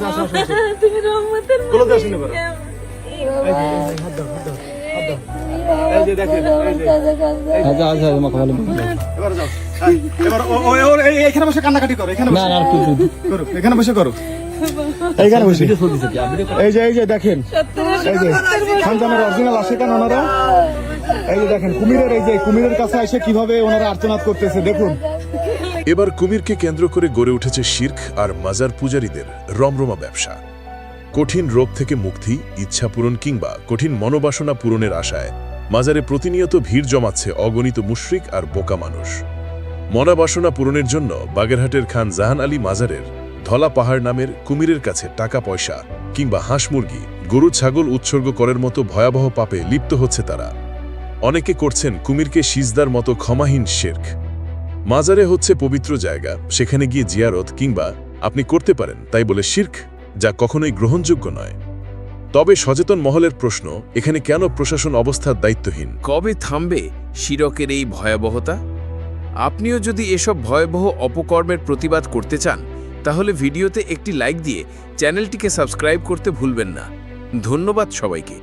আসো আসো আসো। তুমি রহমতের কোলাতে আসেন এবার। মালিক। এই যে, এই যে, হাত দাও, হাত দাও, হাত দাও। এই যে দেখেন, এই যে। আচ্ছা আচ্ছা আমাকে ভালো এবার যাও। হ্যাঁ, এবার এখানে বসে কান্নাকাটি করো, এখানে না বসে না আর তুই করো, এখানে বসে করো। এইখানে বসে। এই যে দেখেন, এই যে সন্তানের অরিজিনাল আসে কেন ওনারা? এই যে দেখেন কুমিরের, এই যে কুমিরের কাছে এসে কিভাবে ওনারা আর্তনাদ করতেছে দেখুন। এবার কুমিরকে কেন্দ্র করে গড়ে উঠেছে শিরক আর মাজার পূজারীদের রমরমা ব্যবসা। কঠিন রোগ থেকে মুক্তি, ইচ্ছা পূরণ কিংবা কঠিন মনোবাসনা পূরণের আশায় মাজারে প্রতিনিয়ত ভিড় জমাচ্ছে অগণিত মুশরিক আর বোকা মানুষ। মনোবাসনা পূরণের জন্য বাগেরহাটের খান জাহান আলী মাজারের ধলা পাহাড় নামের কুমিরের কাছে টাকা পয়সা কিংবা হাঁস মুরগি, গরু ছাগল উৎসর্গ করার মতো ভয়াবহ পাপে লিপ্ত হচ্ছে তারা। অনেকে করছেন কুমিরকে সিজদার মতো ক্ষমাহীন শিরক। মাজারে হচ্ছে পবিত্র জায়গা, সেখানে গিয়ে জিয়ারত কিংবা আপনি করতে পারেন তাই বলে শিরক, যা কখনোই গ্রহণযোগ্য নয়। তবে সচেতন মহলের প্রশ্ন, এখানে কেন প্রশাসন অবস্থার দায়িত্বহীন? কবে থামবে শিরকের এই ভয়াবহতা? আপনিও যদি এসব ভয়াবহ অপকর্মের প্রতিবাদ করতে চান তাহলে ভিডিওতে একটি লাইক দিয়ে চ্যানেলটিকে সাবস্ক্রাইব করতে ভুলবেন না। ধন্যবাদ সবাইকে।